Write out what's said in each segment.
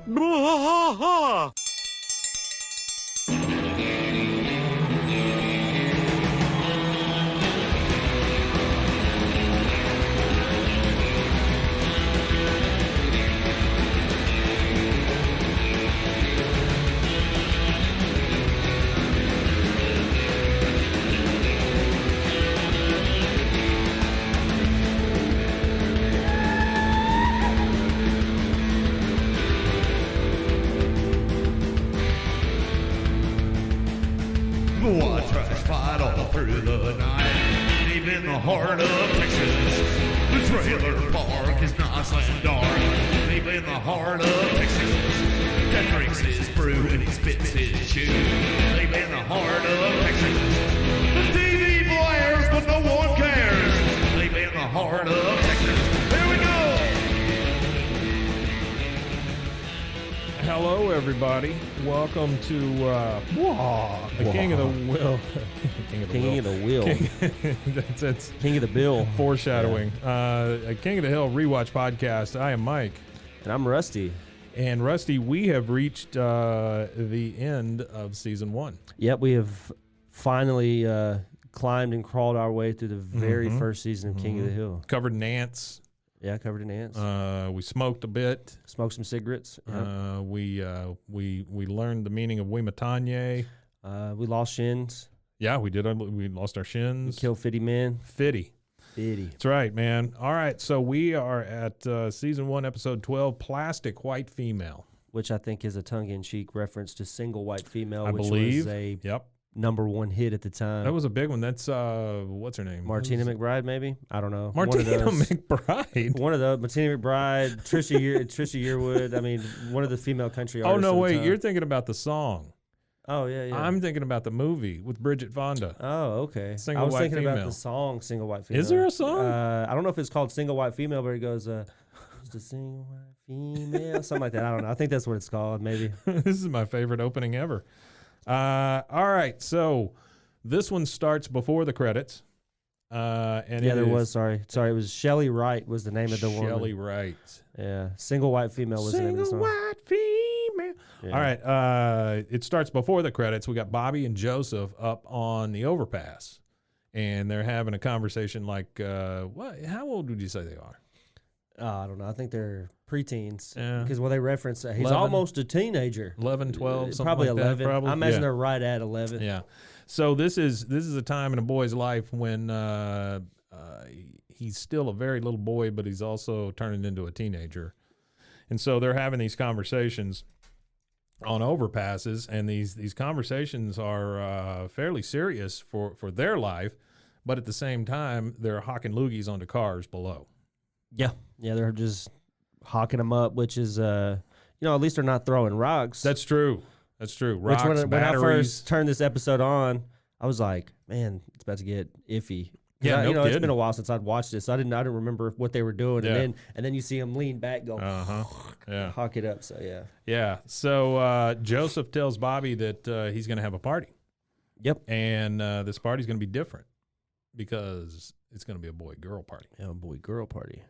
Bwaaa! Bwaaa tries to fight all through the night, deep in the heart of Texas. The trailer park is nice and dark, deep in the heart of Texas. That drinks his brew and he spits his chew, deep in the heart of Texas. The TV blares, but no one cares, deep in the heart of Texas. Here we go! Hello, everybody. Welcome to Bwaaa, the King of the Will. King of the Wheel. That's King of the Bill. foreshadowing. A King of the Hill rewatch podcast. I am Mike. And I'm Rusty. And Rusty, we have reached the end of season 1. Yep, we have finally climbed and crawled our way through the very first season of King of the Hill. Covered in ants. Yeah, covered in ants. We smoked a bit. Smoked some cigarettes. Yep. We learned the meaning of Wimatanye. We lost shins. Yeah, we did. We lost our shins. We killed 50 men. Fitty. 50. That's right, man. All right, so we are at season 1, episode 12, Plastic White Female. Which I think is a tongue-in-cheek reference to Single White Female, I which believe. was a Yep. #1 hit at the time. That was a big one. That's what's her name? Martina McBride, maybe? I don't know. Martina McBride. One of those. Martina McBride, Trisha Yearwood. I mean, one of the female country artists. Oh no, of the wait! time. You're thinking about the song. Oh yeah. I'm thinking about the movie with Bridget Fonda. Oh, okay. Single I was White thinking about Female. the song "Single White Female." Is there a song? I don't know if it's called "Single White Female," but it goes, "Just a single white female," something like that. I don't know. I think that's what it's called. Maybe. This is my favorite opening ever. All right, so this one starts before the credits. And Yeah, it there is was. Sorry. It was Shelley Wright was the name of the woman. Shelley Wright. Yeah, "Single White Female" was the name of the Single song. white female. Yeah. All right. It starts before the credits. We got Bobby and Joseph up on the overpass, and they're having a conversation like, "What? How old would you say they are?" I don't know. I think they're preteens. Yeah. Because when they reference he's 11. almost a teenager. 11, 12, something Probably like 11. that. Probably. I imagine Yeah. they're right at 11. Yeah. So this is a time in a boy's life when he's still a very little boy, but he's also turning into a teenager. And so they're having these conversations on overpasses, and these conversations are fairly serious for their life, but at the same time, they're hawking loogies onto cars below. Yeah, they're just hawking them up, which is, at least they're not throwing rocks. That's true. Rocks, Which when I batteries. first turned this episode on, I was like, man, it's about to get iffy. 'Cause Yeah, no it's kidding. been a while since I'd watched this. So I didn't remember what they were doing, Yeah. and then you see them lean back, go Yeah. hawk it up. So yeah, Yeah. So Joseph tells Bobby that he's going to have a party. yep, And this party's going to be different because it's going to be a boy-girl party. yeah, boy, girl party.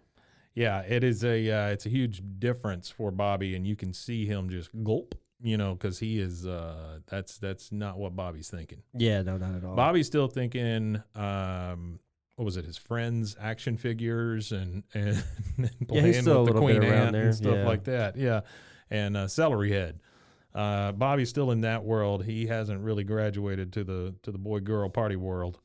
Yeah, it is it's a huge difference for Bobby, and you can see him just gulp, because he is that's not what Bobby's thinking. Yeah, no, not at all. Bobby's still thinking, what was it, his friends' action figures and playing still a with the little Queen bit around Ant there, and stuff yeah. like that. Yeah, and Celery Head. Bobby's still in that world. He hasn't really graduated to the boy-girl party world.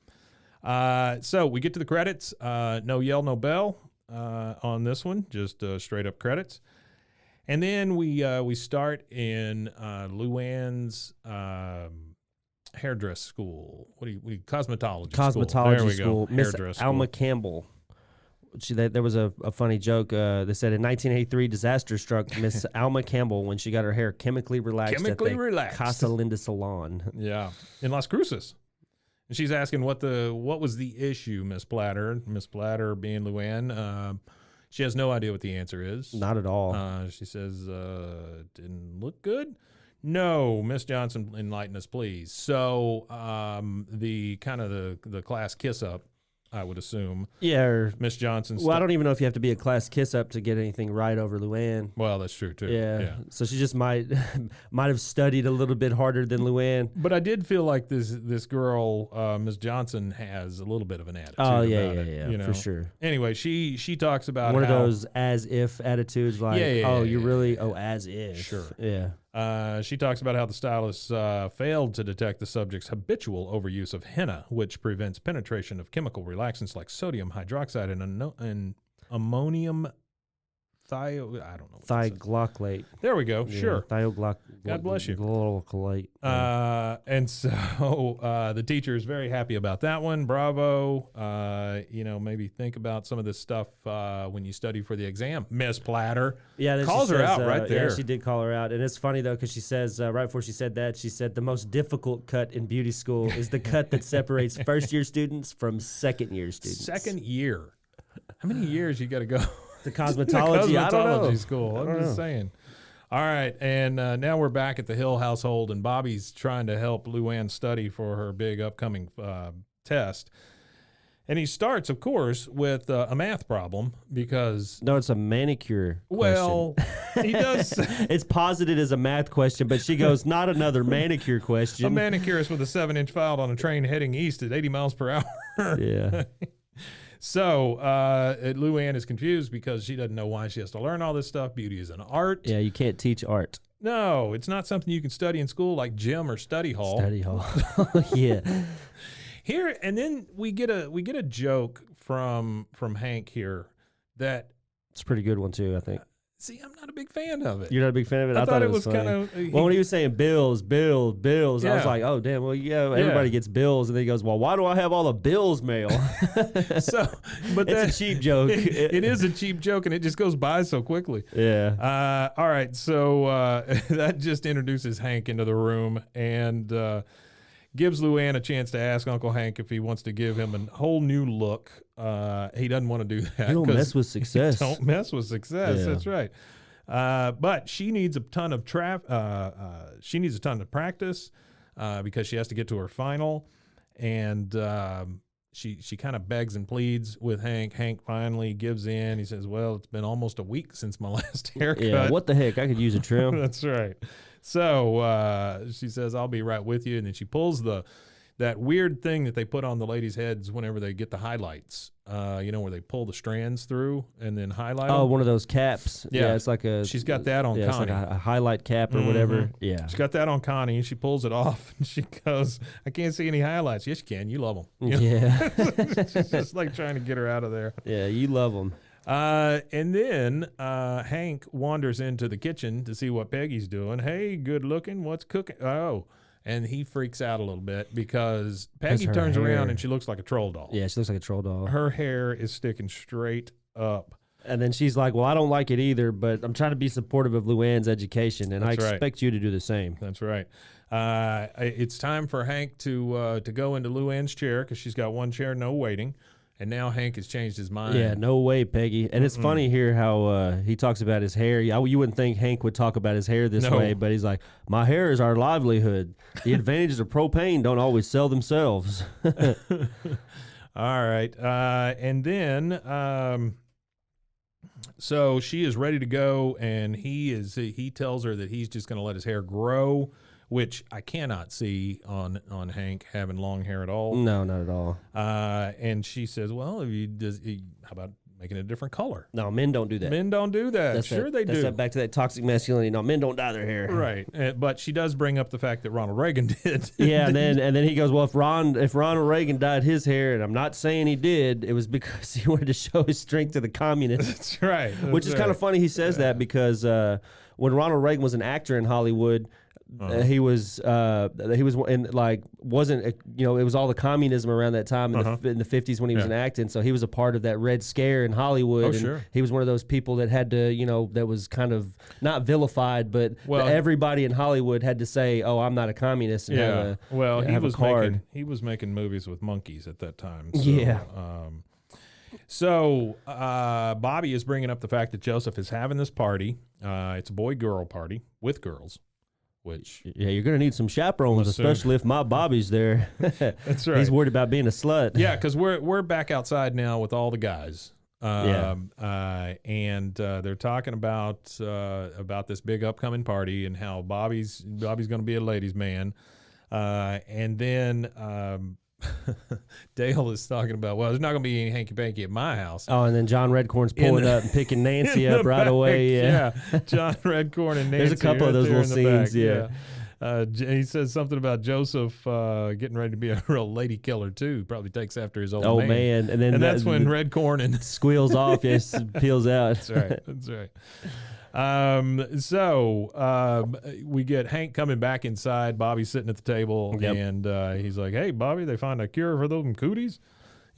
So we get to the credits. No yell, no bell on this one. Just straight up credits. And then we start in Luanne's hairdress school. What do you Cosmetology school. school. Miss Hairdress Alma school. Campbell. There was a funny joke. They said in 1983, disaster struck Miss Alma Campbell when she got her hair chemically relaxed at the Casa Linda Salon. Yeah, in Las Cruces. And she's asking what was the issue, Miss Platter. Miss Platter being Luanne. She has no idea what the answer is. Not at all. She says, didn't look good. No, Miss Johnson, enlighten us, please. So the kind of the class kiss up I would assume. Yeah. Or, Miss Johnson. well, I don't even know if you have to be a class kiss up to get anything right over Luanne. Well, that's true too. Yeah. So she just might have studied a little bit harder than Luanne. But I did feel like this girl, Miss Johnson, has a little bit of an attitude. Oh yeah, about yeah, it, you know? for sure. Anyway, she talks about one how, of those as if attitudes, like, you're really as if. Sure. Yeah. She talks about how the stylist failed to detect the subject's habitual overuse of henna, which prevents penetration of chemical relaxants like sodium hydroxide and ammonium I don't know. Thioglycolate. There we go. Yeah, Sure. Thioglycolate. God bless you. Glycolate. And so the teacher is very happy about that one. Bravo. Maybe think about some of this stuff when you study for the exam. Miss Platter. Yeah, calls her out right there. Yeah, she did call her out. And it's funny, though, because she says, right before she said that, she said the most difficult cut in beauty school is the cut that separates first-year students from second-year students. Second year. How many years you got to go? The cosmetology, I don't know. School. I'm just saying. All right, and now we're back at the Hill household, and Bobby's trying to help Luanne study for her big upcoming test. And he starts, of course, with a math problem because... No, it's a manicure question. He does... It's posited as a math question, but she goes, not another manicure question. A manicurist with a 7-inch file on a train heading east at 80 miles per hour. Yeah. So Luanne is confused because she doesn't know why she has to learn all this stuff. Beauty is an art. Yeah, you can't teach art. No, it's not something you can study in school like gym or study hall. Study hall. Yeah. Here and then we get a joke from Hank here that it's a pretty good one too, I think. See, I'm not a big fan of it. You're not a big fan of it? I thought it was kind of... Well, when he was saying bills, yeah. I was like, oh, damn, well, everybody gets bills. And then he goes, well, why do I have all the bills mail? But it's a cheap joke. It is a cheap joke, and it just goes by so quickly. Yeah. All right, so that just introduces Hank into the room and gives Luanne a chance to ask Uncle Hank if he wants to give him a whole new look. He doesn't want to do that. You don't mess with success. Don't mess with success. Yeah. That's right. But she needs a ton of practice because she has to get to her final, and she kind of begs and pleads with Hank. Hank finally gives in. He says, "Well, it's been almost a week since my last haircut. Yeah, what the heck? I could use a trim." That's right. So she says, "I'll be right with you," and then she pulls that weird thing that they put on the ladies' heads whenever they get the highlights, where they pull the strands through and then highlight them. One of those caps. Yeah, it's like a... She's got that on Connie. It's like a highlight cap or whatever. Yeah. She's got that on Connie, and she pulls it off, and she goes, I can't see any highlights. Yes, you can. You love them. Yeah. She's just like trying to get her out of there. Yeah, you love them. And then Hank wanders into the kitchen to see what Peggy's doing. Hey, good looking. What's cooking? Oh. And he freaks out a little bit because Peggy turns around and she looks like a troll doll. Yeah, she looks like a troll doll. Her hair is sticking straight up. And then she's like, well, I don't like it either, but I'm trying to be supportive of Luanne's education, and I expect you to do the same. That's right. It's time for Hank to go into Luanne's chair because she's got one chair, no waiting. And now Hank has changed his mind. Yeah, no way, Peggy. And it's funny here how he talks about his hair. You wouldn't think Hank would talk about his hair this way, but he's like, my hair is our livelihood. The advantages of propane don't always sell themselves. All right. And then, so she is ready to go, and he tells her that he's just going to let his hair grow, which I cannot see on Hank having long hair at all. No, not at all. And she says, well, how about making it a different color? No, men don't do that. Men don't do that. They do. That's back to that toxic masculinity. No, men don't dye their hair. Right. But she does bring up the fact that Ronald Reagan did. Yeah, and then he goes, well, if Ronald Reagan dyed his hair, and I'm not saying he did, it was because he wanted to show his strength to the communists. That's right. Which is kind of funny he says that because when Ronald Reagan was an actor in Hollywood, he was in wasn't it was all the communism around that time in the 50s when he was acting, so he was a part of that Red Scare in Hollywood. Sure. He was one of those people that had to that was kind of not vilified, but everybody in Hollywood had to say, oh, I'm not a communist. And he was making movies with monkeys at that time. So, Bobby is bringing up the fact that Joseph is having this party. It's a boy-girl party with girls. which Yeah, you're gonna need some chaperones, especially if my Bobby's there. that's right. He's worried about being a slut. Yeah, because we're back outside now with all the guys. And they're talking about this big upcoming party and how Bobby's going to be a ladies' man, and then Dale is talking about, well, there's not going to be any hanky panky at my house. Oh, and then John Redcorn's pulling up and picking Nancy up right away. Yeah, John Redcorn and Nancy. There's a couple of those little scenes. Yeah. He says something about Joseph getting ready to be a real lady killer too. Probably takes after his old man. And then that's when Redcorn and squeals off. Yes, peels out. That's right. That's right. So we get Hank coming back inside. Bobby's sitting at the table, and he's like, "Hey, Bobby, they find a cure for those cooties."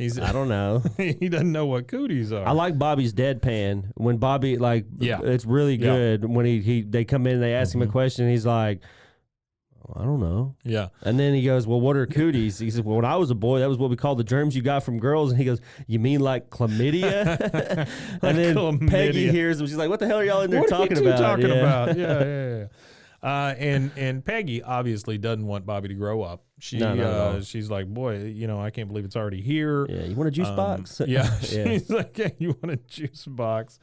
I don't know. He doesn't know what cooties are. I like Bobby's deadpan when Bobby it's really good when they come in and they ask him a question. And he's like, I don't know. Yeah. And then he goes, well, what are cooties? He says, well, when I was a boy, that was what we called the germs you got from girls. And he goes, you mean like chlamydia? And then chlamydia. Peggy hears him. She's like, what the hell are y'all in there what talking are you two about? talking about? Yeah. And Peggy obviously doesn't want Bobby to grow up. She's like, boy, I can't believe it's already here. Yeah, you want a juice box? Yeah. She's like, yeah, you want a juice box.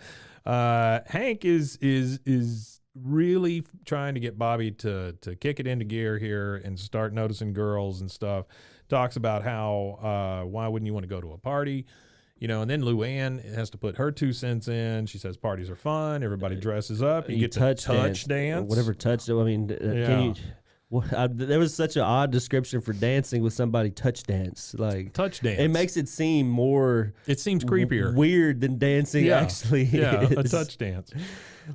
Hank is really trying to get Bobby to kick it into gear here and start noticing girls and stuff. Talks about how why wouldn't you want to go to a party? And then Luanne has to put her 2 cents in. She says parties are fun. Everybody dresses up. You get to touch dance. Whatever touch. I mean, can you... there was such an odd description for dancing with somebody touch dance. Like touch dance. It makes it seem more... It seems creepier. Weird than dancing actually Yeah, is. a touch dance.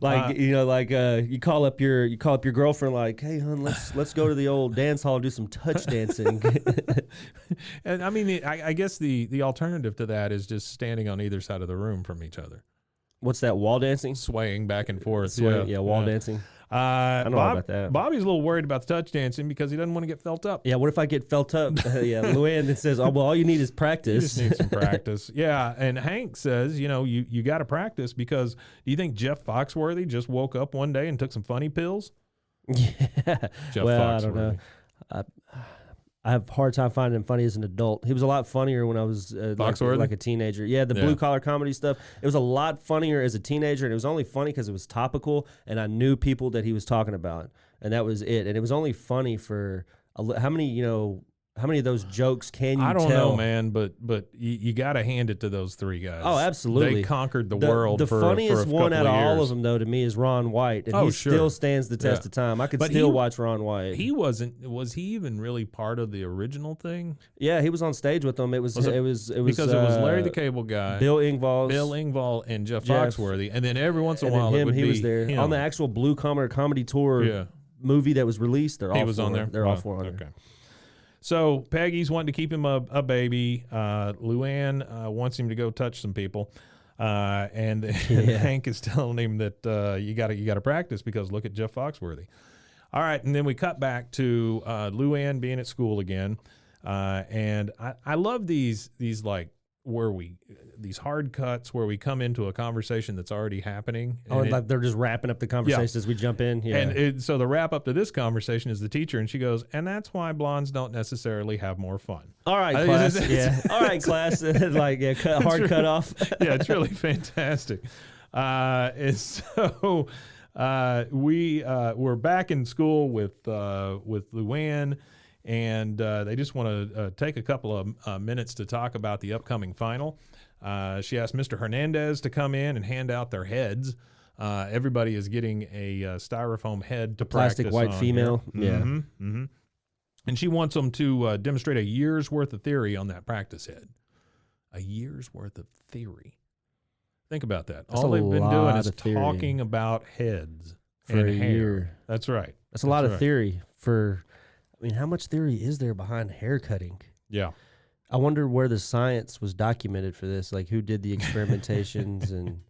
Like you call up your girlfriend like, hey hon, let's go to the old dance hall and do some touch dancing. And I mean, I guess the alternative to that is just standing on either side of the room from each other. What's that, wall dancing? Swaying back and forth. Wall dancing. I don't know about that. Bobby's a little worried about the touch dancing because he doesn't want to get felt up. Yeah, what if I get felt up? Luanne then says, oh, well, all you need is practice. You just need some practice. Yeah, and Hank says, you got to practice because do you think Jeff Foxworthy just woke up one day and took some funny pills? Yeah. Jeff Foxworthy. I don't know. I have a hard time finding him funny as an adult. He was a lot funnier when I was like a teenager. Yeah, the blue-collar comedy stuff. It was a lot funnier as a teenager, and it was only funny because it was topical, and I knew people that he was talking about, and that was it. And it was only funny for how many of those jokes can you tell? I don't know, man, but you got to hand it to those 3 guys. Oh, absolutely. They conquered the world. The funniest one out of all of them, though, to me, is Ron White, and he still stands the test of time. I could still watch Ron White. Was he even really part of the original thing? Yeah, he was on stage with them. It was because it was Larry the Cable Guy, Bill Engvall, and Jeff Foxworthy, and then every once in a while he was there him. On the actual Blue Collar Comedy Tour movie that was released. He was on there. They're all 4 on there. Okay. So Peggy's wanting to keep him a baby. Luanne wants him to go touch some people, and Hank is telling him that you got to practice because look at Jeff Foxworthy. All right, and then we cut back to Luanne being at school again, and I love these like these hard cuts where we come into a conversation that's already happening. Like they're just wrapping up the conversation as we jump in. Yeah. And so the wrap up to this conversation is the teacher, and she goes, and that's why blondes don't necessarily have more fun. All right, class. All right, class. Cut off. Yeah, it's really fantastic. And so we're back in school with Luanne. And they just want to take a couple of minutes to talk about the upcoming final. She asked Mr. Hernandez to come in and hand out their heads. Everybody is getting a styrofoam head to plastic white female. Yeah. Mm-hmm, mm-hmm. And she wants them to demonstrate a year's worth of theory on that practice head. A year's worth of theory. Think about that. All they've been doing is talking about heads for and a hair. year. That's right. That's a lot of theory for... I mean, how much theory is there behind hair cutting? Yeah. I wonder where the science was documented for this, like who did the experimentations and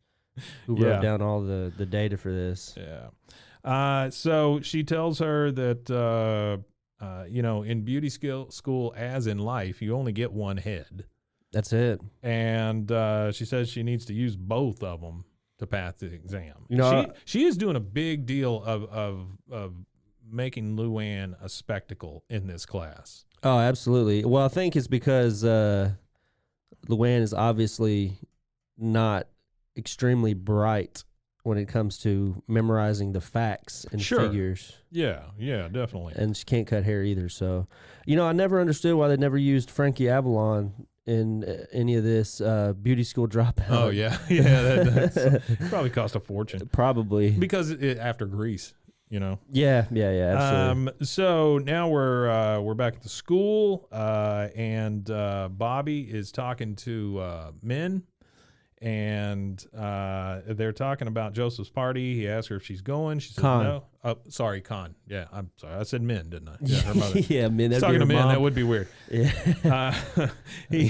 who wrote down all the data for this. Yeah. So she tells her that, in beauty school, as in life, you only get one head. That's it. And she says she needs to use both of them to pass the exam. She is doing a big deal of making Luanne a spectacle in this class. Oh, absolutely. Well, I think it's because Luanne is obviously not extremely bright when it comes to memorizing the facts and figures. Yeah, definitely. And she can't cut hair either. So, I never understood why they never used Frankie Avalon in any of this beauty school dropout. Oh, yeah. That's probably cost a fortune. Probably. Because after Grease, Yeah, absolutely. So now we're back at the school, and Bobby is talking to Min. And they're talking about Joseph's party. He asks her if she's going. She says no. Oh, sorry, Con. Yeah, I'm sorry. I said Min, didn't I? Yeah, her mother. Yeah, Min. He's talking to Min. That would be weird. Yeah.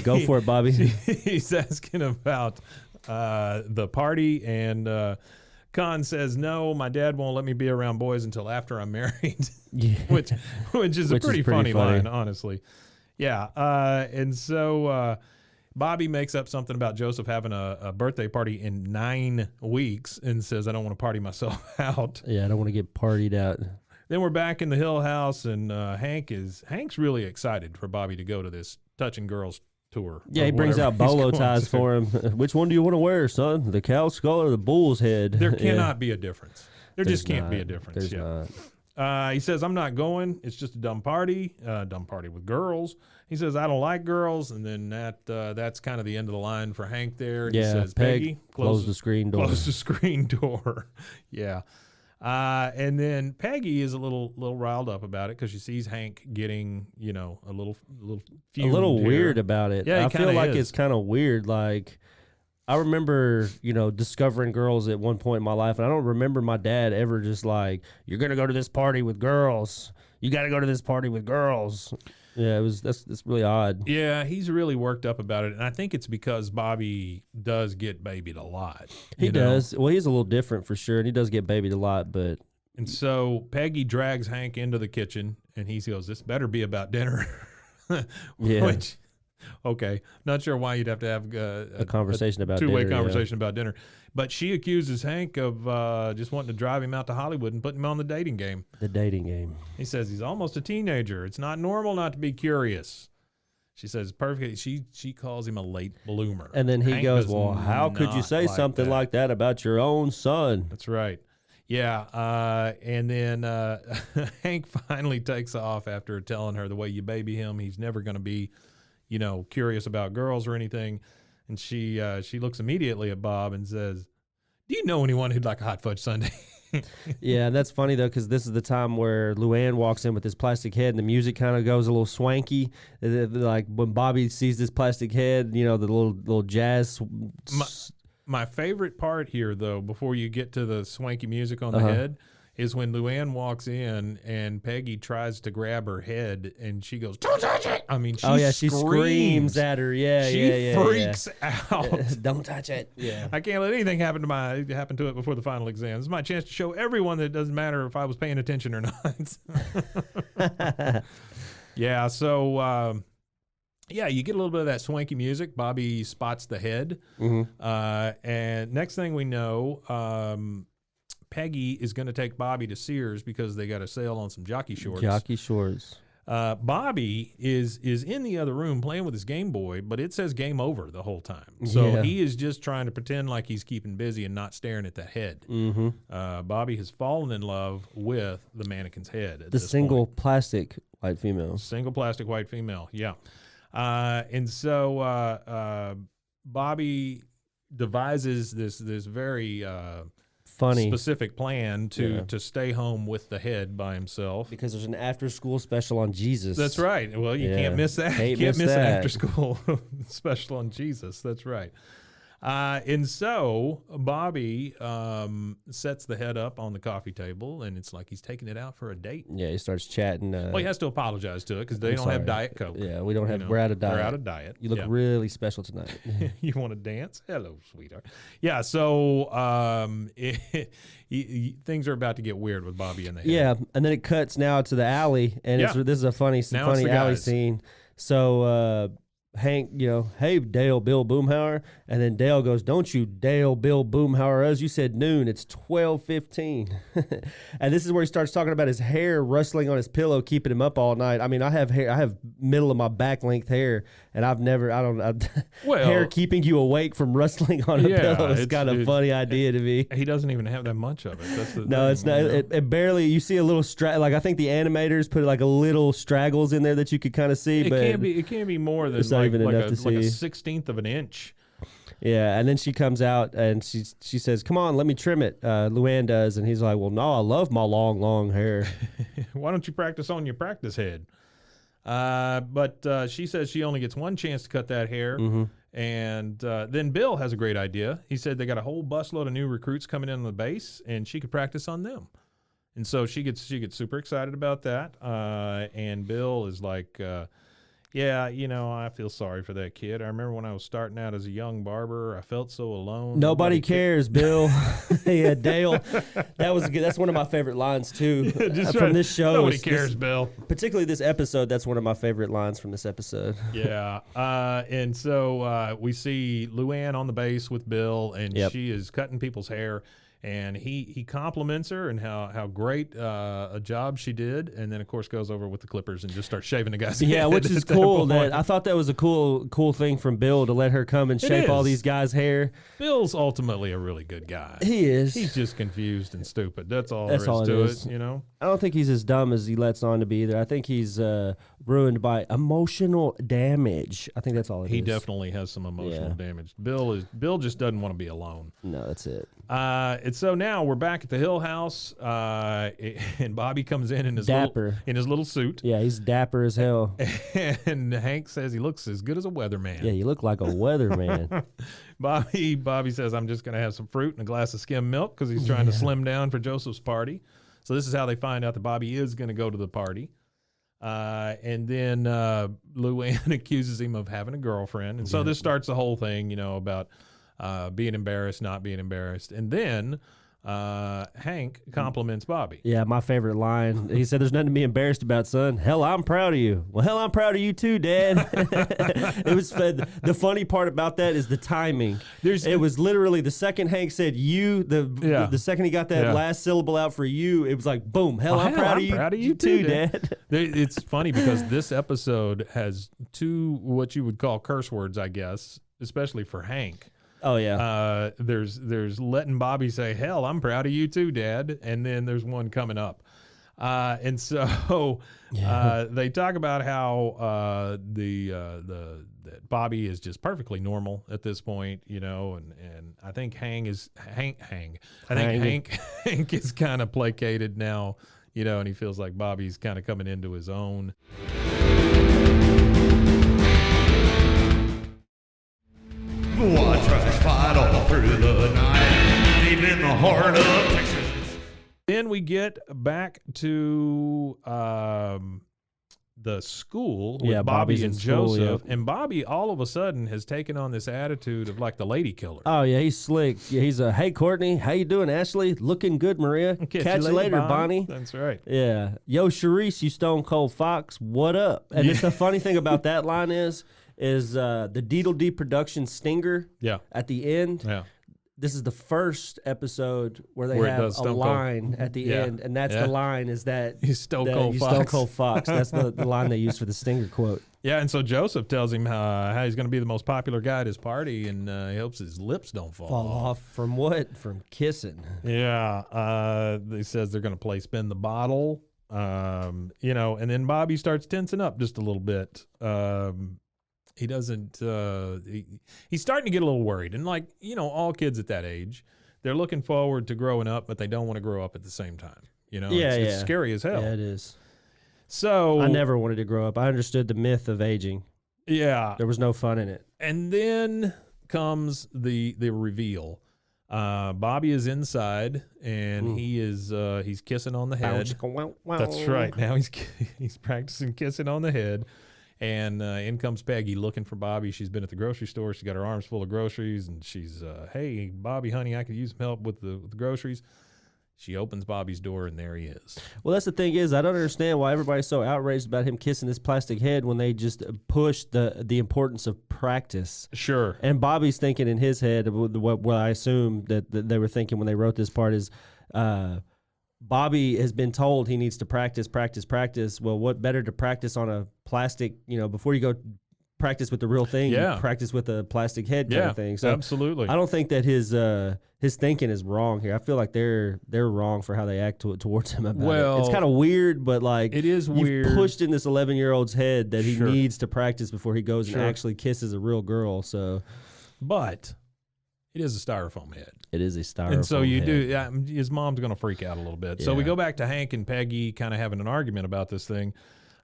Go for it, Bobby. He's asking about the party, and Con says, no, my dad won't let me be around boys until after I'm married. Yeah. which is a pretty funny line, honestly. Yeah. And so Bobby makes up something about Joseph having a birthday party in 9 weeks and says, I don't want to party myself out. Yeah, I don't want to get partied out. Then we're back in the Hill House, and Hank's really excited for Bobby to go to this Touching Girls tour. Yeah, he brings out bolo ties for him. Which one do you want to wear, son? The cow skull or the bull's head? There cannot be a difference. There just can't be a difference. There's not. He says, I'm not going. It's just a dumb party with girls. He says, I don't like girls. And then that's kind of the end of the line for Hank there. Yeah, he says, Peggy, close the screen door. Close the screen door. Yeah. And then Peggy is a little riled up about it because she sees Hank getting, a little weird about it. Yeah, I feel like it's kind of weird. Like, I remember, discovering girls at one point in my life, and I don't remember my dad ever just like, you're going to go to this party with girls. You got to go to this party with girls. Yeah, that's really odd. Yeah, he's really worked up about it, and I think it's because Bobby does get babied a lot. He does. Well, he's a little different for sure, and he does get babied a lot, but... And so Peggy drags Hank into the kitchen, and he goes, this better be about dinner. Yeah. Which... Okay, not sure why you'd have to have a conversation about two-way dinner, conversation about dinner. But she accuses Hank of just wanting to drive him out to Hollywood and putting him on the dating game. The dating game. He says he's almost a teenager. It's not normal not to be curious. She says perfectly. She calls him a late bloomer. And then he goes, well, how could you say something like that about your own son? That's right. Yeah, and then Hank finally takes off after telling her the way you baby him, he's never going to be curious about girls or anything. And she looks immediately at Bob and says, do you know anyone who'd like a hot fudge sundae? Yeah, that's funny, though, because this is the time where Luanne walks in with this plastic head and the music kind of goes a little swanky. Like when Bobby sees this plastic head, the little jazz. My favorite part here, though, before you get to the swanky music on the head, is when Luanne walks in and Peggy tries to grab her head and she goes, don't touch it. I mean, she screams at her. Yeah, she freaks out. Don't touch it. Yeah. I can't let anything happen to it before the final exam. This is my chance to show everyone that it doesn't matter if I was paying attention or not. Yeah, so you get a little bit of that swanky music. Bobby spots the head. And next thing we know, Peggy is going to take Bobby to Sears because they got a sale on some jockey shorts. Jockey shorts. Bobby is in the other room playing with his Game Boy, but it says game over the whole time. So he is just trying to pretend like he's keeping busy and not staring at that head. Bobby has fallen in love with the mannequin's head. At the this single point. plastic white female. Single plastic white female, yeah. And so Bobby devises this very funny specific plan to stay home with the head by himself because there's an after school special on Jesus. That's right. Well, you can't miss that. You can't miss an after school special on Jesus. That's right. And so Bobby sets the head up on the coffee table, and it's like he's taking it out for a date. Yeah, he starts chatting. Well, he has to apologize to it because they don't have Diet Coke. Yeah, we don't have. We're out of diet. We're out of diet. You look really special tonight. You want to dance? Hello, sweetheart. Yeah. So things are about to get weird with Bobby in the head. Yeah, and then it cuts now to the alley, and this is a funny alley scene. So Hank, hey, Dale Bill Boomhauer. And then Dale goes, don't you Dale Bill Boomhauer us. You said noon. It's 12:15. And this is where he starts talking about his hair rustling on his pillow, keeping him up all night. I mean, I have hair. I have middle of my back length hair, and hair keeping you awake from rustling on a pillow is kind of a funny idea to me. He doesn't even have that much of it. That's the no, thing, it's not. It barely. You see a little like I think the animators put like a little straggles in there that you could kind of see. But it can't be more than not even enough to see. Like a 1/16 of an inch. Yeah, and then she comes out and she says, "Come on, let me trim it." Luanne does, and he's like, "Well, no, I love my long hair." Why don't you practice on your practice head? But she says she only gets one chance to cut that hair. Mm-hmm. And then Bill has a great idea. He said they got a whole busload of new recruits coming in on the base, and she could practice on them. And so she gets super excited about that. And Bill is like, yeah, I feel sorry for that kid. I remember when I was starting out as a young barber, I felt so alone. Nobody cares, Bill. Yeah, Dale. That's one of my favorite lines too from this show. Nobody cares, Bill. Particularly this episode. That's one of my favorite lines from this episode. Yeah. And so we see Luanne on the base with Bill, and she is cutting people's hair. And he compliments her and how great a job she did, and then of course goes over with the clippers and just starts shaving the guy's head. Yeah, which is cool. I thought that was a cool thing from Bill to let her come and shape all these guys' hair. Bill's ultimately a really good guy. He is. He's just confused and stupid. That's all there is to it. I don't think he's as dumb as he lets on to be either. I think he's ruined by emotional damage. I think that's all it is. He definitely has some emotional damage. Bill just doesn't want to be alone. No, that's it. And so now we're back at the Hill House, and Bobby comes in his little suit. Yeah, he's dapper as hell. And Hank says he looks as good as a weatherman. Yeah, you look like a weatherman. Bobby says, I'm just going to have some fruit and a glass of skim milk because he's trying to slim down for Joseph's party. So this is how they find out that Bobby is going to go to the party. And then Luanne accuses him of having a girlfriend. And so this starts the whole thing, about being embarrassed, not being embarrassed. And then Hank compliments Bobby. Yeah, my favorite line. He said, there's nothing to be embarrassed about, son. Hell, I'm proud of you. Well, hell, I'm proud of you too, Dad. It was the funny part about that is the timing. It was literally the second Hank said you, the second he got that last syllable out for you, it was like, boom, hell, I'm proud of you too, Dad. It's funny because this episode has two what you would call curse words, I guess, especially for Hank. Oh yeah. There's letting Bobby say, "Hell, I'm proud of you too, Dad," and then there's one coming up, and so they talk about how that Bobby is just perfectly normal at this point, and I think Hank is kind of placated now, and he feels like Bobby's kind of coming into his own. Bwaaa tries to fight all through the night, deep in the heart of Texas. Then we get back to the school with Bobby and Joseph, and Bobby all of a sudden has taken on this attitude of like the lady killer. Oh yeah, he's slick. Yeah, he's hey Courtney, how you doing, Ashley? Looking good, Maria. Catch you later, Bonnie. That's right. Yeah, yo, Charisse, you stone cold fox. What up? And it's the funny thing about that line is the Deedle D production stinger. Yeah. At the end. Yeah. This is the first episode where they have a line at the end, and that's the line is that he's Stone Cold Fox. That's the line they used for the stinger quote. Yeah, and so Joseph tells him how he's going to be the most popular guy at his party, and he hopes his lips don't fall off. From what? From kissing. Yeah. He says they're going to play Spin the Bottle, and then Bobby starts tensing up just a little bit. He doesn't, he's starting to get a little worried. And like, all kids at that age, they're looking forward to growing up, but they don't want to grow up at the same time. It's scary as hell. Yeah, it is. So I never wanted to grow up. I understood the myth of aging. Yeah. There was no fun in it. And then comes the reveal. Bobby is inside and he's kissing on the head. That's right. Now he's practicing kissing on the head. And in comes Peggy looking for Bobby. She's been at the grocery store. She's got her arms full of groceries, and she's, hey, Bobby, honey, I could use some help with the groceries. She opens Bobby's door, and there he is. Well, that's the thing is, I don't understand why everybody's so outraged about him kissing this plastic head when they just push the importance of practice. Sure. And Bobby's thinking in his head, what I assume that they were thinking when they wrote this part is, Bobby has been told he needs to practice. Well, what better to practice on a plastic, before you go practice with the real thing, you practice with a plastic head kind of thing. So absolutely. I don't think that his thinking is wrong here. I feel like they're wrong for how they act towards him about it. It's kind of weird, but like it is weird. You've pushed in this 11-year-old's head that he needs to practice before he goes and actually kisses a real girl. So, but it is a styrofoam head. It is a styrofoam and so you head. do. His mom's going to freak out a little bit. So we go back to Hank and Peggy kind of having an argument about this thing.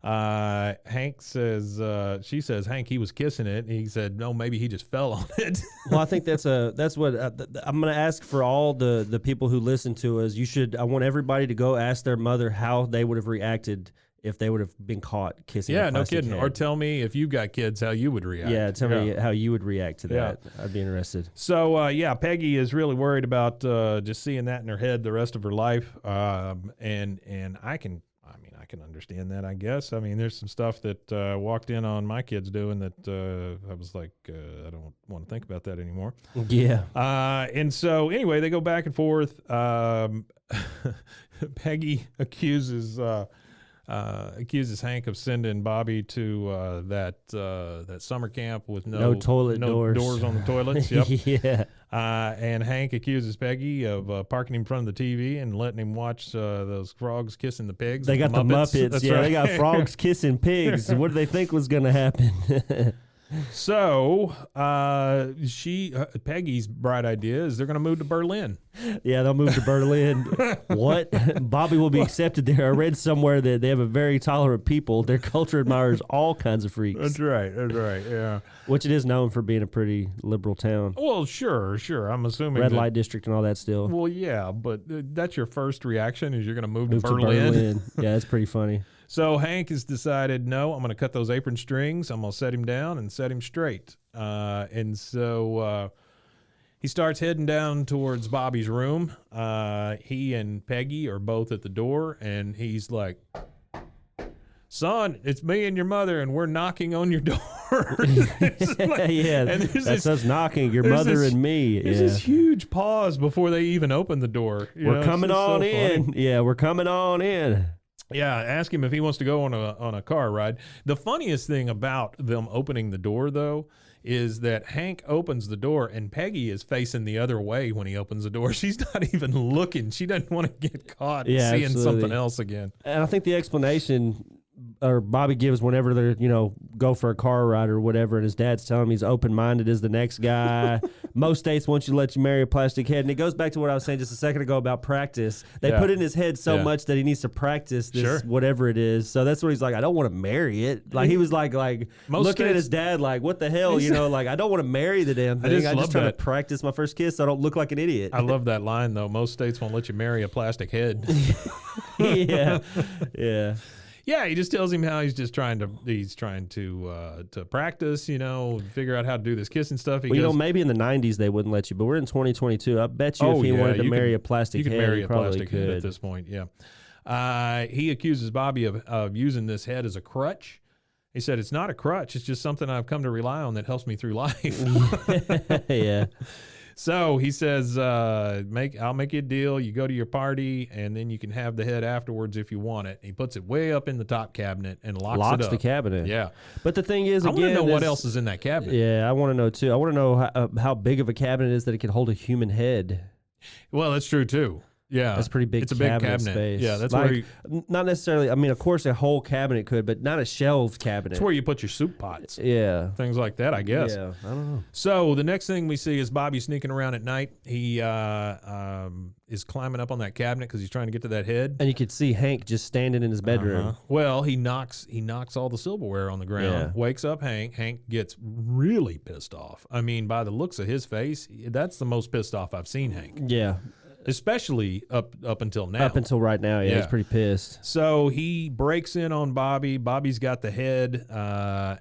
Hank says, she says, Hank, he was kissing it. And he said, no, maybe he just fell on it. Well, I think that's what I'm going to ask for all the people who listen to us. I want everybody to go ask their mother how they would have reacted if they would have been caught kissing. Yeah, a no plastic kidding. head. Or tell me if you got kids, how you would react. Yeah, tell me how you would react to that. I'd be interested. So, Peggy is really worried about just seeing that in her head the rest of her life. And I can understand that, I guess. I mean, there's some stuff that walked in on my kids doing that I was like, I don't want to think about that anymore. Yeah. And so, anyway, they go back and forth. Peggy accuses Hank of sending Bobby to that summer camp with no toilet doors on the toilets. Yep. Yeah. And Hank accuses Peggy of parking in front of the TV and letting him watch those frogs kissing the pigs. They got the Muppets. That's Yeah, right. they got frogs kissing pigs. What did they think was going to happen? So Peggy's bright idea is they're going to move to Berlin. Yeah, they'll move to Berlin. What? Bobby will be accepted there. I read somewhere that they have a very tolerant people. Their culture admires all kinds of freaks. That's right. Yeah. Which it is known for being a pretty liberal town. Well, sure. I'm assuming Red light district and all that still. Well, yeah, but that's your first reaction is you're going to move to Berlin. Berlin. Yeah, that's pretty funny. So Hank has decided, no, I'm going to cut those apron strings. I'm going to set him down and set him straight. And so he starts heading down towards Bobby's room. He and Peggy are both at the door, and he's like, son, it's me and your mother, and we're knocking on your door. Yeah, that's us knocking, your mother and me. There's this huge pause before they even open the door. We're coming on in. Funny. Yeah, we're coming on in. Yeah, ask him if he wants to go on a car ride. The funniest thing about them opening the door, though, is that Hank opens the door and Peggy is facing the other way when he opens the door. She's not even looking. She doesn't want to get caught seeing absolutely. something else again. And I think the explanation or Bobby gives whenever they're, go for a car ride or whatever, and his dad's telling him he's open-minded as the next guy. Most states want you to let you marry a plastic head. And it goes back to what I was saying just a second ago about practice. They put in his head so much that he needs to practice this whatever it is. So that's where he's like, I don't want to marry it. Like he was like looking at his dad like, what the hell? Like, I don't want to marry the damn thing. I just try to practice my first kiss so I don't look like an idiot. I love that line, though. Most states won't let you marry a plastic head. Yeah. Yeah, he just tells him how he's trying to practice, figure out how to do this kissing stuff. He goes, maybe in the 90s they wouldn't let you, but we're in 2022. I bet you if he wanted to marry a plastic head, you could marry he a probably plastic head at this point. Yeah. He accuses Bobby of using this head as a crutch. He said, it's not a crutch. It's just something I've come to rely on that helps me through life. Yeah. So he says, I'll make you a deal. You go to your party, and then you can have the head afterwards if you want it. He puts it way up in the top cabinet and locks it up. The cabinet. Yeah. But the thing is, I want to know what else is in that cabinet. Yeah, I want to know, too. I want to know how big of a cabinet it is that it can hold a human head. Well, that's true, too. Yeah, that's pretty big. It's a big cabinet space. Yeah, that's where not necessarily. I mean, of course, a whole cabinet could, but not a shelved cabinet. It's where you put your soup pots. Yeah, things like that. I guess. Yeah, I don't know. So the next thing we see is Bobby sneaking around at night. He is climbing up on that cabinet because he's trying to get to that head. And you could see Hank just standing in his bedroom. Well, he knocks all the silverware on the ground. Yeah. Wakes up Hank. Hank gets really pissed off. I mean, by the looks of his face, that's the most pissed off I've seen Hank. Yeah. Especially up until now. Up until right now, yeah, he's pretty pissed. So he breaks in on Bobby. Bobby's got the head.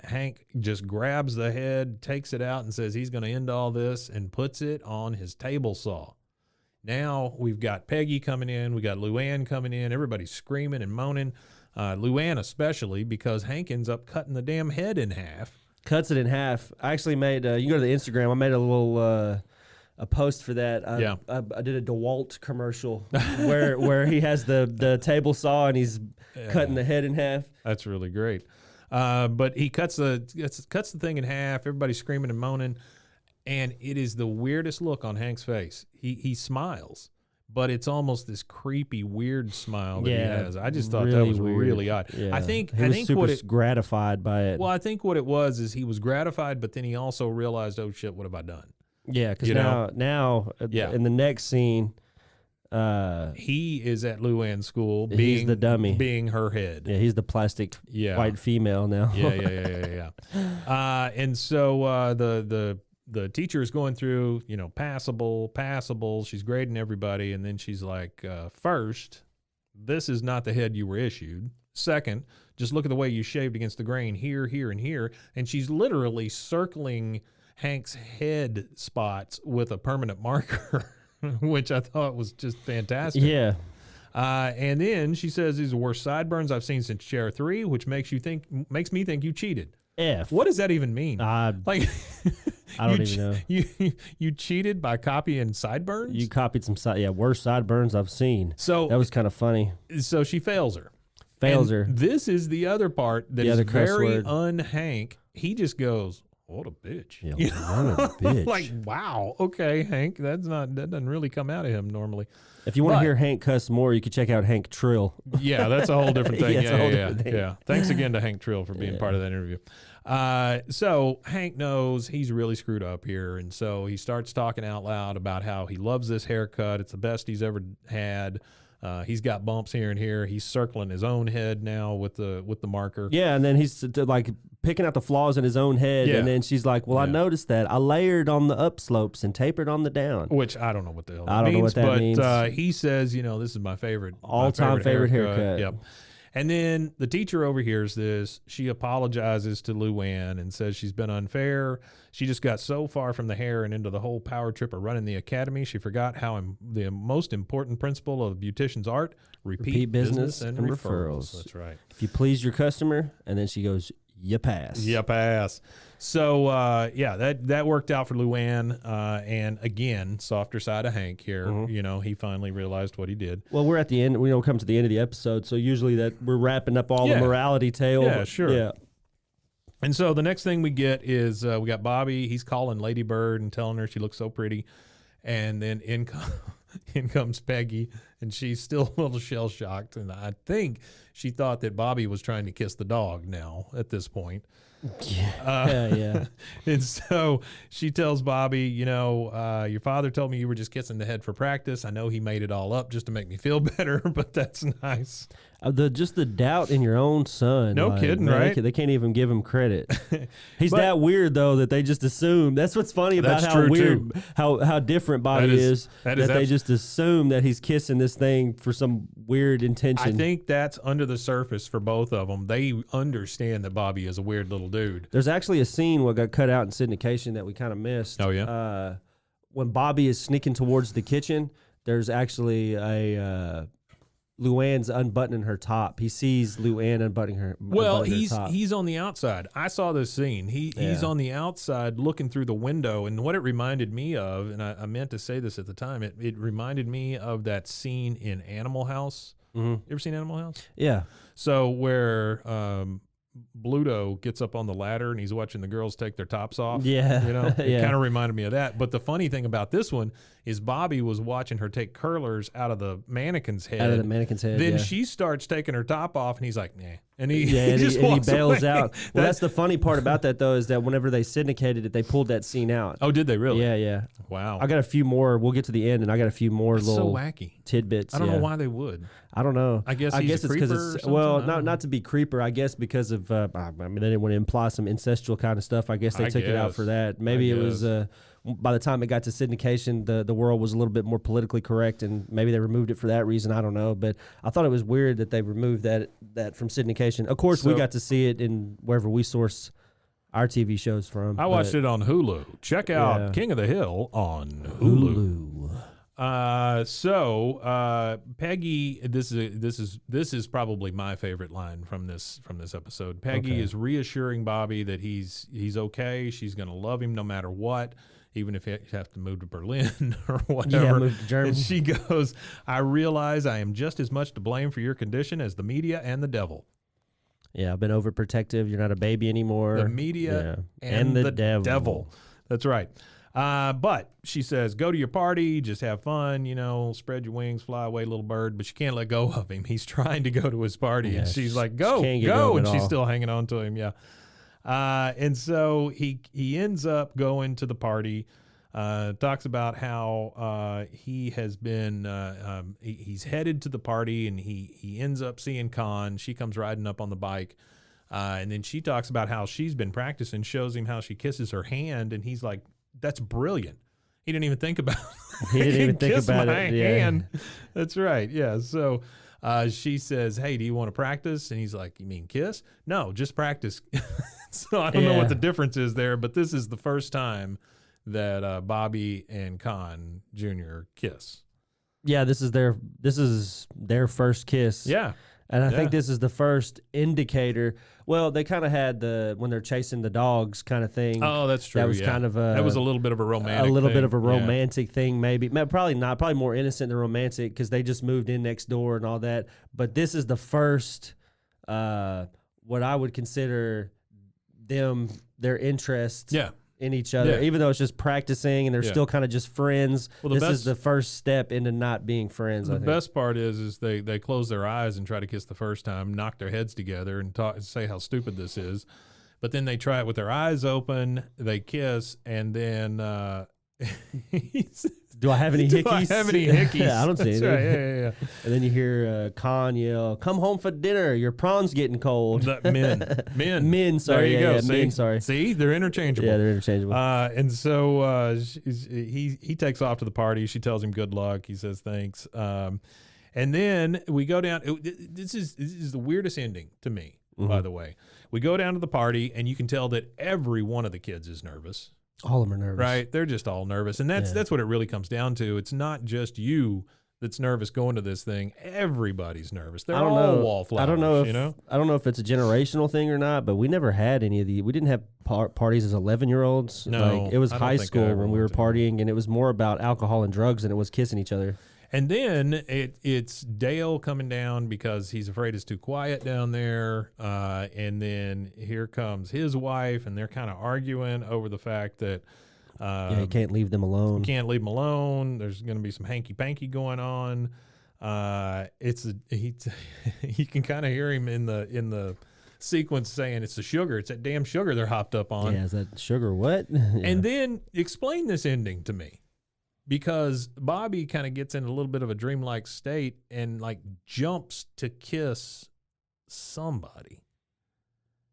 Hank just grabs the head, takes it out, and says he's going to end all this, and puts it on his table saw. Now we've got Peggy coming in. We got Luanne coming in. Everybody's screaming and moaning. Luanne especially, because Hank ends up cutting the damn head in half. Cuts it in half. I actually made, you go to the Instagram, I made a little a post for that. I did a DeWalt commercial where he has the table saw and he's cutting the head in half. That's really great. But he cuts the thing in half. Everybody's screaming and moaning. And it is the weirdest look on Hank's face. He smiles, but it's almost this creepy, weird smile that he has. I just thought that was weird. really odd. Yeah. I think super gratified by it. Well, I think what it was is he was gratified, but then he also realized, oh shit, what have I done? Yeah, because now in the next scene, he is at Luann's school. He's the dummy, being her head. Yeah, he's the plastic white female now. Yeah. And so the teacher is going through, passable. She's grading everybody. And then she's like, first, this is not the head you were issued. Second, just look at the way you shaved against the grain here, here, and here. And she's literally circling Hank's head spots with a permanent marker, which I thought was just fantastic. Yeah. And then she says, these are the worst sideburns I've seen since Chair 3, which makes me think you cheated. What does that even mean? I don't even know. You cheated by copying sideburns? You copied some worst sideburns I've seen. So that was kind of funny. So she fails her. This is the other part that is very un-Hank. He just goes, what a bitch. Yeah, what a bitch. Like, wow. Okay, Hank. That doesn't really come out of him normally. If you want to hear Hank cuss more, you can check out Hank Trill. Yeah, that's a whole different thing. Yeah. Thanks again to Hank Trill for being part of that interview. So Hank knows he's really screwed up here, and so he starts talking out loud about how he loves this haircut. It's the best he's ever had. He's got bumps here and here. He's circling his own head now with the marker. Yeah, and then he's like picking out the flaws in his own head. Yeah. And then she's like, well, I noticed that. I layered on the upslopes and tapered on the down. Which I don't know what the hell I don't know what that means. But he says, this is my favorite. All-time favorite haircut. Yep. And then the teacher overhears this. She apologizes to Luanne and says she's been unfair. She just got so far from the hair and into the whole power trip of running the academy, she forgot how the most important principle of the beautician's art, repeat business and referrals. That's right. If you please your customer, and then she goes, you pass. You pass. So, that worked out for Luanne. And again, softer side of Hank here. Mm-hmm. He finally realized what he did. Well, we're at the end. We don't come to the end of the episode, so usually that we're wrapping up all the morality tale. Yeah, sure. Yeah. And so the next thing we get is we got Bobby. He's calling Lady Bird and telling her she looks so pretty. And then in comes Peggy, and she's still a little shell-shocked. And I think she thought that Bobby was trying to kiss the dog now at this point. Yeah. And so she tells Bobby, your father told me you were just kissing the head for practice. I know he made it all up just to make me feel better, but that's nice. The doubt in your own son. No kidding, man, right? They can't even give him credit. He's that weird though that they just assume. That's what's funny about how weird, how different Bobby is. That they just assume that he's kissing this thing for some weird intention. I think that's under the surface for both of them. They understand that Bobby is a weird little dude. There's actually a scene what got cut out in syndication that we kind of missed. Oh yeah. When Bobby is sneaking towards the kitchen, there's actually a. Luanne's unbuttoning her top. He sees Luanne unbuttoning her. Well, he's on the outside. I saw this scene. He's on the outside looking through the window, and what it reminded me of, and I meant to say this at the time, it reminded me of that scene in Animal House. Mm-hmm. You ever seen Animal House? Yeah. So where Bluto gets up on the ladder and he's watching the girls take their tops off. Yeah. It kind of reminded me of that. But the funny thing about this one is Bobby was watching her take curlers out of the mannequin's head. Then she starts taking her top off and he's like, nah. And he bails out. Well, that's the funny part about that, though, is that whenever they syndicated it, they pulled that scene out. Oh, did they really? Yeah. Wow. I got a few more. We'll get to the end, and I got a few more little so wacky tidbits. I don't know why they would. I don't know. I guess it's because it's not to be creeper. I guess because of they didn't want to imply some incestual kind of stuff. I guess they took it out for that. Maybe it was by the time it got to syndication, the world was a little bit more politically correct, and maybe they removed it for that reason. I don't know, but I thought it was weird that they removed that from syndication. Of course, we got to see it in wherever we source our TV shows from. I watched it on Hulu. Check out King of the Hill on Hulu. Peggy, this is probably my favorite line from this episode. Peggy is reassuring Bobby that he's okay. She's going to love him no matter what, even if he has to move to Berlin or whatever. Yeah, move to Germany. And she goes, "I realize I am just as much to blame for your condition as the media and the devil." Yeah, I've been overprotective. You're not a baby anymore. The media and the devil. That's right. But she says, go to your party, just have fun, spread your wings, fly away, little bird. But she can't let go of him. He's trying to go to his party, and she's like, go, and she's still hanging on to him. Yeah. And so he ends up going to the party. Talks about how he has been he's headed to the party, and he ends up seeing Khan. She comes riding up on the bike, and then she talks about how she's been practicing, shows him how she kisses her hand, and he's like, "That's brilliant." He didn't even think about it. He didn't even think about my it. Hand. That's right. Yeah. So she says, "Hey, do you want to practice?" And he's like, "You mean kiss?" "No, just practice." So I don't know what the difference is there, but this is the first time that Bobby and Khan Jr. kiss. Yeah, this is their first kiss. Yeah. And I think this is the first indicator. Well, they kind of had when they're chasing the dogs kind of thing. Oh, that's true. That was kind of that was a little bit of a romantic thing, maybe. Probably not. Probably more innocent than romantic because they just moved in next door and all that. But this is the first, what I would consider their interest. Yeah. In each other, even though it's just practicing and they're still kind of just friends. Well, this is the first step into not being friends. The best part is they close their eyes and try to kiss the first time, knock their heads together, and say how stupid this is. But then they try it with their eyes open, they kiss, and then do I have any hickeys? Do I have any hickeys? I don't see anything. Right. Yeah. And then you hear Khan yell, "Come home for dinner. Your prawn's getting cold." Men. Sorry. There you go. Men. Sorry. See, they're interchangeable. Yeah, they're interchangeable. And so he takes off to the party. She tells him good luck. He says thanks. And then we go down. This is the weirdest ending to me, by the way. We go down to the party, and you can tell that every one of the kids is nervous. All of them are nervous. Right. They're just all nervous. And that's what it really comes down to. It's not just you that's nervous going to this thing. Everybody's nervous. They're all wallflowers. I don't know if it's a generational thing or not, but we never had any of the. We didn't have parties as 11-year-olds. No. It was high school when we were partying, and it was more about alcohol and drugs than it was kissing each other. And then it's Dale coming down because he's afraid it's too quiet down there. And then here comes his wife, and they're kind of arguing over the fact that you can't leave them alone. You can't leave them alone. There's going to be some hanky-panky going on. You can kind of hear him in the sequence saying it's the sugar. It's that damn sugar they're hopped up on. Yeah, is that sugar what? Yeah. And then explain this ending to me. Because Bobby kind of gets in a little bit of a dreamlike state and like jumps to kiss somebody.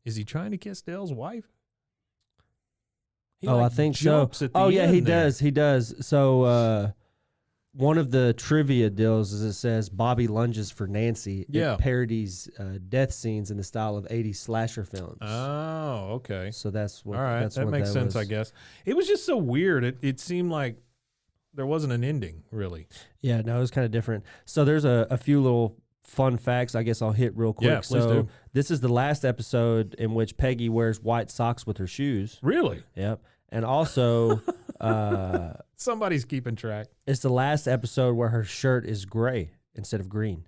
Is he trying to kiss Dale's wife? I think so. He does. He does. So one of the trivia deals is it says Bobby lunges for Nancy. Yeah. It parodies death scenes in the style of 80s slasher films. Oh, okay. So that's what. All right, that makes sense, I guess. It was just so weird. It seemed like there wasn't an ending, really. Yeah, no, it was kind of different. So there's a few little fun facts I guess I'll hit real quick. Yeah, please do. This is the last episode in which Peggy wears white socks with her shoes. Really? Yep. And also... somebody's keeping track. It's the last episode where her shirt is gray instead of green.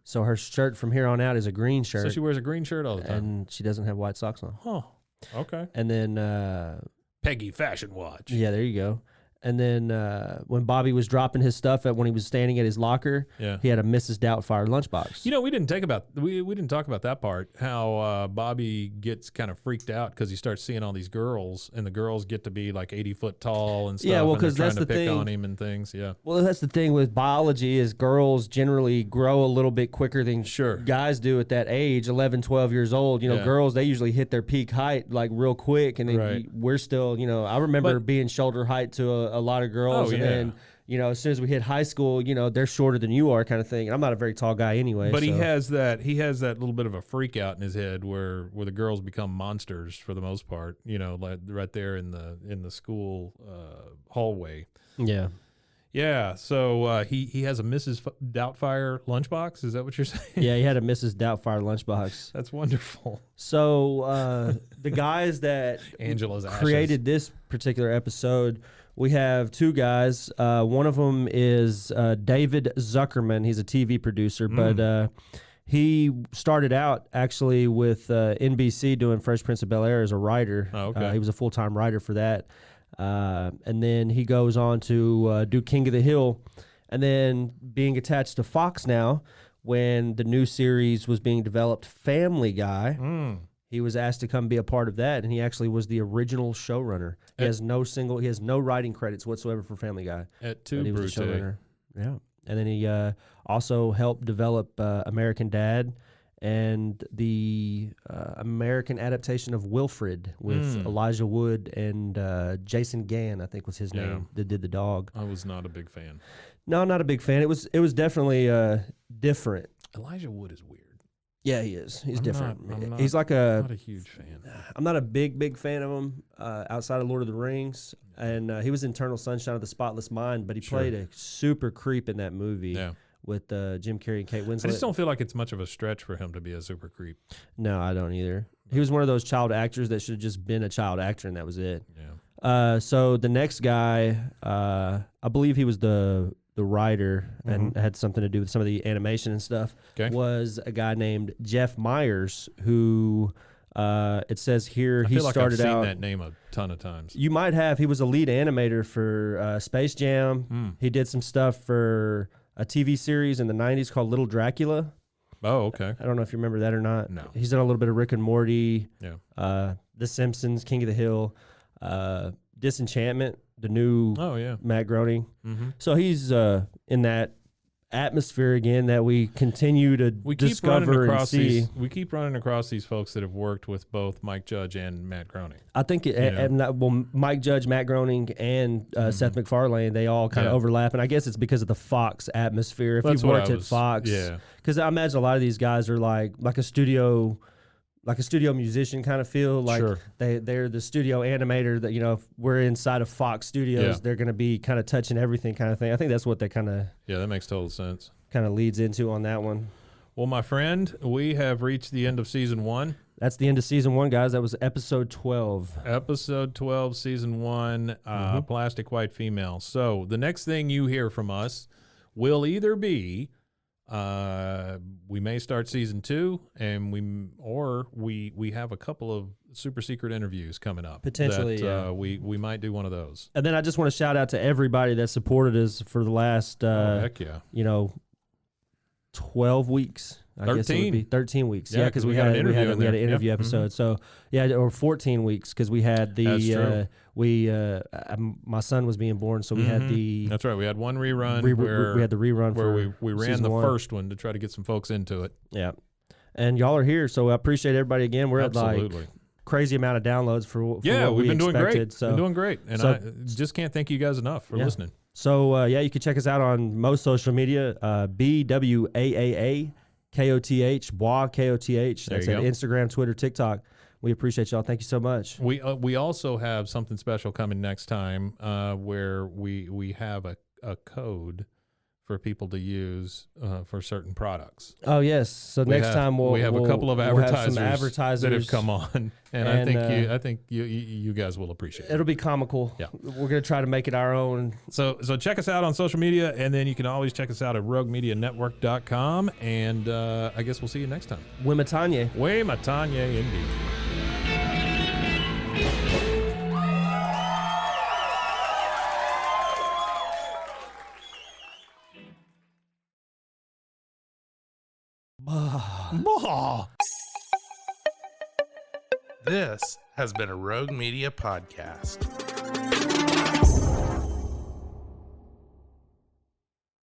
So her shirt from here on out is a green shirt. So she wears a green shirt all the time. And she doesn't have white socks on. Huh. Okay. And then... Peggy Fashion Watch. Yeah, there you go. And then when Bobby was dropping his stuff when he was standing at his locker, he had a Mrs. Doubtfire lunchbox. You know, we didn't talk about that part. How Bobby gets kind of freaked out because he starts seeing all these girls, and the girls get to be like 80 foot tall and stuff. Yeah, well, because that's the thing. On him and things. Yeah. Well, that's the thing with biology is girls generally grow a little bit quicker than guys do at that age, 11, 12 years old. You know, girls, they usually hit their peak height like real quick, and then we're still, you know, I remember being shoulder height to a lot of girls, then you know, as soon as we hit high school, you know, they're shorter than you are, kind of thing. And I'm not a very tall guy anyway. But he has that little bit of a freak out in his head where the girls become monsters for the most part. You know, like right there in the school hallway. Yeah. Yeah, so he has a Mrs. Doubtfire lunchbox. Is that what you're saying? Yeah, he had a Mrs. Doubtfire lunchbox. That's wonderful. So the guys that Angela's created this particular episode, we have two guys. One of them is David Zuckerman. He's a TV producer, but he started out actually with NBC doing Fresh Prince of Bel-Air as a writer. Oh, okay. He was a full-time writer for that. And then he goes on to do King of the Hill. And then being attached to Fox now, when the new series was being developed, Family Guy, he was asked to come be a part of that, and he actually was the original showrunner. He has no writing credits whatsoever for Family Guy. At two But he was the showrunner. Yeah. And then he also helped develop American Dad and the American adaptation of Wilfred with Elijah Wood and Jason Gann, I think was his name, that did the dog. I was not a big fan. No, not a big fan. It was definitely different. Elijah Wood is weird. Yeah, he is. He's different. He's not a huge fan. I'm not a big fan of him outside of Lord of the Rings. And he was in Eternal Sunshine of the Spotless Mind, but he played a super creep in that movie. Yeah. With Jim Carrey and Kate Winslet. I just don't feel like it's much of a stretch for him to be a super creep. No, I don't either. He was one of those child actors that should have just been a child actor, and that was it. Yeah. So the next guy, I believe he was the writer and had something to do with some of the animation and stuff, was a guy named Jeff Myers, who it says here I he feel like started I've seen out. that name a ton of times. You might have. He was a lead animator for Space Jam. He did some stuff for a TV series in the 90s called Little Dracula. Oh, okay. I don't know if you remember that or not. No. He's done a little bit of Rick and Morty, Yeah. The Simpsons, King of the Hill, Disenchantment, the new Matt Groening. So he's in that atmosphere again that we continue to discover and see. We keep running across these folks that have worked with both Mike Judge and Matt Groening. I think Mike Judge, Matt Groening, and Seth MacFarlane, they all kind of overlap, and I guess it's because of the Fox atmosphere. If you've worked at Fox, because I imagine a lot of these guys are like a studio musician kind of feel. Like they're the studio animator that, if we're inside of Fox Studios, they're going to be kind of touching everything kind of thing. I think that's what they kind of that makes total sense. Kind of leads into on that one. Well, my friend, we have reached the end of season 1. That's the end of season 1, guys. That was episode 12. Episode 12, season 1, Plastic White Female. So the next thing you hear from us will either be we may start season 2, and we have a couple of super secret interviews coming up. Potentially, we might do one of those. And then I just want to shout out to everybody that supported us for the last 12 weeks. I guess it would be 13 weeks. Yeah, because we had an interview episode. So or 14 weeks because we had the my son was being born, so we had the. That's right. We had one rerun. We had the rerun where we ran the first one to try to get some folks into it. Yeah, and y'all are here, so I appreciate everybody again. We're at like crazy amount of downloads for what we've been doing great. So been doing great, and I just can't thank you guys enough for listening. So you can check us out on most social media. BWAAA. KOTH, Bwaaa, KOTH. That's at Instagram, Twitter, TikTok. We appreciate y'all. Thank you so much. We also have something special coming next time where we have a code for people to use for certain products. Oh yes. So next time we have a couple of advertisers that have come on, and I think you guys will appreciate it. It'll be comical. Yeah, we're gonna try to make it our own. So check us out on social media, and then you can always check us out at roguemedianetwork.com. And I guess we'll see you next time. Wimatanye. Wimatanye, indeed. This has been a Rogue Media podcast.